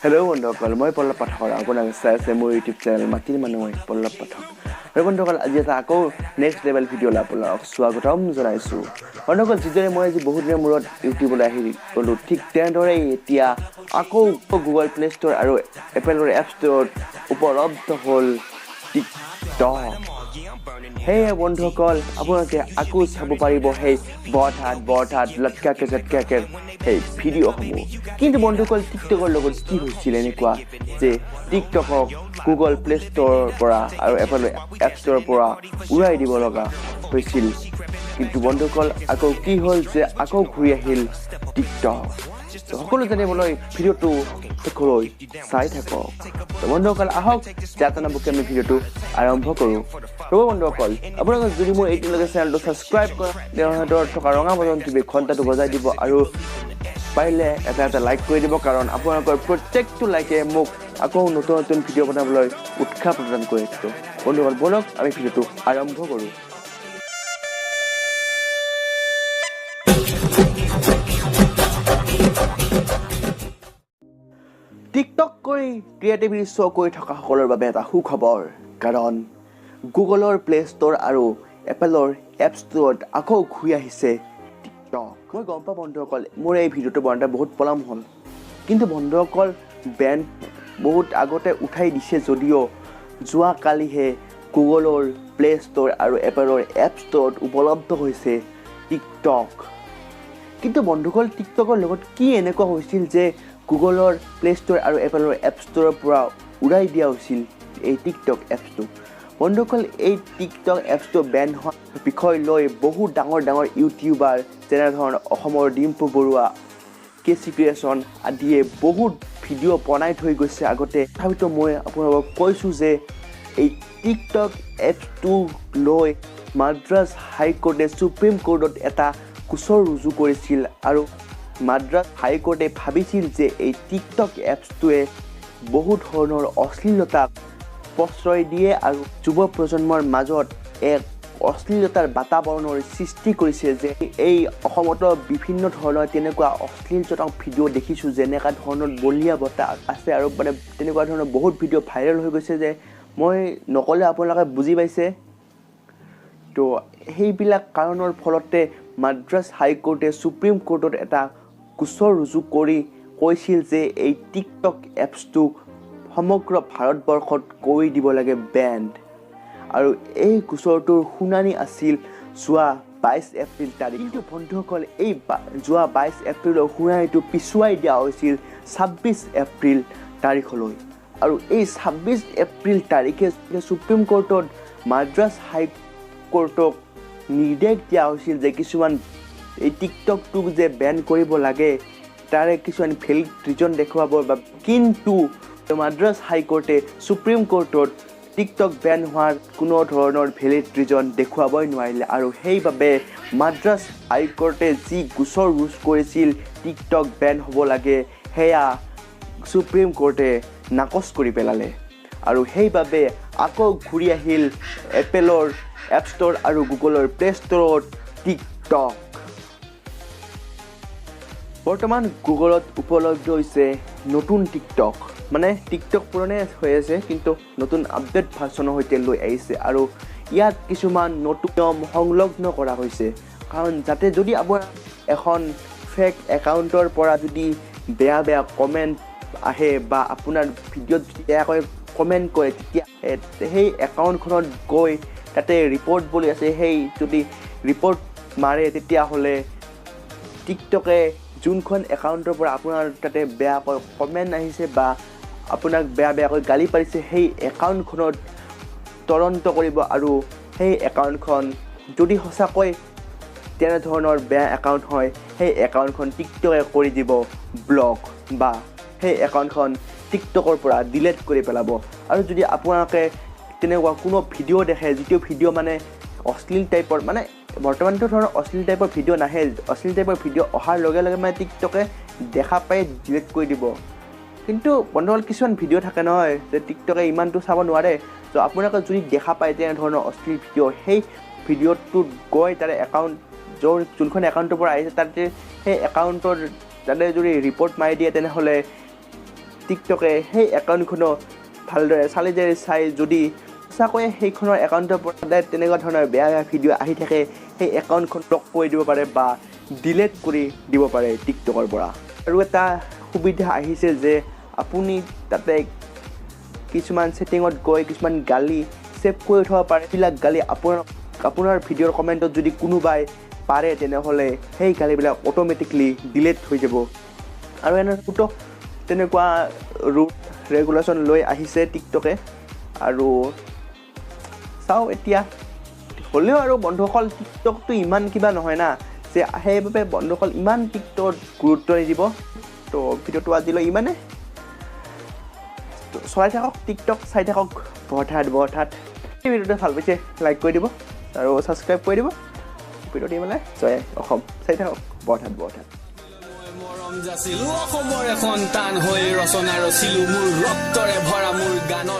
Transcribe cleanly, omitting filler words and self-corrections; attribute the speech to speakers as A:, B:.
A: Hello' বন্ধুসকল, মই পল্লৱ পাঠক। আপোনাক চাই আছে মোৰ ইউটিউব চেনেল মাটিৰ মানুহ পল্লৱ পাঠক। আৰু বন্ধুসকল, আজি এটা আকৌ নেক্সট লেভেল ভিডিঅ'লৈ আপোনাক স্বাগতম জনাইছোঁ। বন্ধুসকল, যিদৰে মই আজি বহুত দিনৰ মূৰত ইউটিউবলৈ আহি গ'লোঁ, ঠিক তেনেদৰে এতিয়া আকৌ গুগল প্লে ষ্ট'ৰ আৰু এপলৰ এপ ষ্ট'ৰত উপলব্ধ হ'ল টিকটক। সেয়ে বন্ধুসকল, আপোনালোকে আকৌ চাব পাৰিব সেই বট লটকাকে জটকাকে সেই ভিডিঅ'সমূহ। কিন্তু বন্ধুসকল, টিকটকৰ লগত কি হৈছিল এনেকুৱা যে টিকটকক গুগল প্লে ষ্ট'ৰৰ পৰা আৰু এপল এপ ষ্ট'ৰৰ পৰা উৰাই দিব লগা হৈছিল। কিন্তু বন্ধুসকল, আকৌ কি হ'ল যে আকৌ ঘূৰি আহিল টিকটক। সকলো জানিবলৈ ভিডিঅ'টো শেষলৈ চাই থাকক। বন্ধুসকল, আহক যাতনাবুকে আমি ভিডিঅ'টো আৰম্ভ কৰোঁ। ৰ'ব বন্ধুসকল, আপোনালোকে যদি মোৰ এতিয়ালৈকে চেনেলটো ছাবস্ক্ৰাইব কৰে, তেওঁৰ থকা ৰঙা বটন টিপি ঘণ্টাটো বজাই দিব আৰু পাৰিলে এটা লাইক কৰি দিব, কাৰণ আপোনালোকৰ প্ৰত্যেকটো লাইকে মোক আকৌ নতুন ভিডিঅ' বনাবলৈ উৎসাহ প্ৰদান কৰি দিছোঁ। বন্ধুসকল, বলক আমি ভিডিঅ'টো আৰম্ভ কৰোঁ। টিকটক কৰি ক্ৰিয়েটিভিটি শ্ব' কৰি থকা সকলৰ বাবে এটা সুখবৰ, কাৰণ গুগলৰ প্লে ষ্ট'ৰ আৰু এপলৰ এপ ষ্ট'ৰত আকৌ ঘূৰি আহিছে টিকটক। মই গম পাওঁ বন্ধুসকল, মোৰ এই ভিডিঅ'টো বনাওঁতে বহুত পলম হ'ল, কিন্তু বন্ধুসকল বেন বহুত আগতে উঠাই দিছে যদিও যোৱাকালিহে গুগলৰ প্লে ষ্ট'ৰ আৰু এপলৰ এপ ষ্ট'ৰত উপলব্ধ হৈছে টিকটক। কিন্তু বন্ধুসকল, টিকটকৰ লগত কি এনেকুৱা হৈছিল যে গুগলৰ প্লে ষ্ট'ৰ আৰু এপলৰ এপ ষ্ট'ৰৰ পৰা উৰাই দিয়া হৈছিল এই টিকটক এপছটো? বন্ধুসকল, এই টিকটক এপছটো বেন হোৱাৰ বিষয় লৈ বহুত ডাঙৰ ইউটিউবাৰ যেনেধৰণৰ অসমৰ ডিম্পু বৰুৱা, কেচি ক্ৰিয়েশ্যন আদিয়ে বহুত ভিডিঅ' বনাই থৈ গৈছে আগতে। তথাপিতো মই আপোনালোকক কৈছোঁ যে এই টিকটক এপছটো লৈ মাদ্ৰাজ হাইকোৰ্টে ছুপ্ৰিম কোৰ্টত এটা গোচৰ ৰুজু কৰিছিল, আৰু মাদ্ৰাজ হাইকোৰ্টে ভাবিছিল যে এই টিকটক এপছটোৱে বহুত ধৰণৰ অশ্লীলতাক প্ৰশ্ৰয় দিয়ে আৰু যুৱ প্ৰজন্মৰ মাজত এক অশ্লীলতাৰ বাতাবৰণৰ সৃষ্টি কৰিছে। যে এই অসমতো বিভিন্ন ধৰণৰ তেনেকুৱা অশ্লীলজনক ভিডিঅ' দেখিছোঁ, যেনেকুৱা ধৰণৰ বলিয়া বঁটা আছে, আৰু মানে তেনেকুৱা ধৰণৰ বহুত ভিডিঅ' ভাইৰেল হৈ গৈছে যে মই নক'লে আপোনালোকে বুজি পাইছে। তো সেইবিলাক কাৰণৰ ফলতে মাদ্ৰাজ হাইকোৰ্টে ছুপ্ৰিম কোৰ্টত এটা গোচৰ ৰুজু কৰি কৈছিল যে এই টিকটক এপছটো সমগ্ৰ ভাৰতবৰ্ষত কৰি দিব লাগে বেণ্ড। আৰু এই গোচৰটোৰ শুনানি আছিল যোৱা 22 এপ্ৰিল তাৰিখ। কিন্তু বন্ধুসকল, এই যোৱা 22 এপ্ৰিলৰ শুনানিটো পিছুৱাই দিয়া হৈছিল 26 এপ্ৰিল তাৰিখলৈ। আৰু এই 26 এপ্ৰিল তাৰিখে ছুপ্ৰিম কোৰ্টত মাদ্ৰাজ হাইকোৰ্টক নিৰ্দেশ দিয়া হৈছিল যে কিছুমান এই টিকটকটোক যে বেন কৰিব লাগে তাৰে কিছুমান ভেলিড ৰিজন দেখুৱাব। কিন্তু মাদ্ৰাজ হাইকোৰ্টে ছুপ্ৰিম কোৰ্টত টিকটক বেন হোৱাৰ কোনো ধৰণৰ ভেলিড ৰিজন দেখুৱাবই নোৱাৰিলে, আৰু সেইবাবে মাদ্ৰাজ হাইকোৰ্টে যি গোচৰ ৰুজ কৰিছিল টিকটক বেন হ'ব লাগে সেয়া ছুপ্ৰিম কোৰ্টে নাকচ কৰি পেলালে। আৰু সেইবাবে আকৌ ঘূৰি আহিল এপলৰ এপ ষ্ট'ৰ আৰু গুগলৰ প্লে ষ্ট'ৰত টিকটক। বৰ্তমান গুগলত উপলব্ধ হৈছে নতুন টিকটক, মানে টিকটক পুৰণে হৈ আছে কিন্তু নতুন আপডেট ভাৰ্চনৰ সৈতে লৈ আহিছে, আৰু ইয়াত কিছুমান নতুন নিয়ম সংলগ্ন কৰা হৈছে। কাৰণ যাতে যদি আপোনাৰ এখন ফেক একাউণ্টৰ পৰা যদি বেয়া কমেণ্ট আহে বা আপোনাৰ ভিডিঅ'ত বেয়াকৈ কমেণ্ট কৰে, তেতিয়া সেই একাউণ্টখনত গৈ তাতে ৰিপৰ্ট বুলি আছে, সেই যদি ৰিপৰ্ট মাৰে তেতিয়াহ'লে টিকটকে যোনখন একাউণ্টৰ পৰা আপোনাৰ তাতে বেয়াকৈ কমেণ্ট আহিছে বা আপোনাক বেয়াকৈ গালি পাৰিছে সেই একাউণ্টখনত তদন্ত কৰিব, আৰু সেই একাউণ্টখন যদি সঁচাকৈ তেনেধৰণৰ বেয়া একাউণ্ট হয় সেই একাউণ্টখন টিকটকে কৰি দিব ব্লক, বা সেই একাউণ্টখন টিকটকৰ পৰা ডিলেট কৰি পেলাব। আৰু যদি আপোনালোকে তেনেকুৱা কোনো ভিডিঅ' দেখে যিটো ভিডিঅ' মানে অশ্লীল টাইপৰ, মানে বৰ্তমানটো ধৰণৰ অশ্লীল টাইপৰ ভিডিঅ' নাহে, অশ্লীল টাইপৰ ভিডিঅ' অহাৰ লগে লগে মানে টিকটকে দেখা পাই ডিলেট কৰি দিব। কিন্তু বন্ধুসকল, কিছুমান ভিডিঅ' থাকে নহয় যে টিকটকে ইমানটো চাব নোৱাৰে, ত' আপোনালোকে যদি দেখা পায় তেনেধৰণৰ অশ্লীল ভিডিঅ', সেই ভিডিঅ'টোত গৈ তাৰে একাউণ্ট যোনখন একাউণ্টৰ পৰা আহিছে তাতে সেই একাউণ্টৰ তাতে যদি ৰিপৰ্ট মাৰি দিয়ে তেনেহ'লে টিকটকে সেই একাউণ্টখনো ভালদৰে চালি জাৰি চাই যদি সঁচাকৈয়ে সেইখনৰ একাউণ্টৰ পৰা তেনেকুৱা ধৰণৰ বেয়া বেয়া ভিডিঅ' আহি থাকে সেই একাউণ্টখন ব্লক কৰি দিব পাৰে বা ডিলেট কৰি দিব পাৰে টিকটকৰ পৰা আৰু এটা সুবিধা আহিছে যে আপুনি তাতে কিছুমান ছেটিঙত গৈ কিছুমান গালি ছেভ কৰি থব পাৰে সেইবিলাক গালি আপোনাৰ ভিডিঅ'ৰ কমেণ্টত যদি কোনোবাই পাৰে তেনেহ'লে সেই গালিবিলাক অট'মেটিকলি ডিলেট হৈ যাব আৰু তেনেকুৱা ৰুল ৰেগুলেশ্যন লৈ আহিছে টিকটকে আৰু চাওঁ এতিয়া হ'লেও আৰু বন্ধুসকল টিকটকটো ইমান কিবা নহয় না যে সেইবাবে বন্ধুসকল ইমান টিকটকত গুৰুত্ব নিদিব তো ভিডিঅ'টো আজিলৈ ইমানে চলাই থাকক টিকটক চাই থাকক বহঠাত এই ভিডিঅ'টো ভাল পাইছে লাইক কৰি দিব আৰু ছাবস্ক্ৰাইব কৰি দিব ভিডিঅ'টো মানে জয় অসম চাই থাকক বহঠাত
B: মৰম যাচিলো অসমৰ এখন টান হৈ ৰচনা ৰচিলো মোৰ ৰক্তৰে ভৰা মোৰ গানত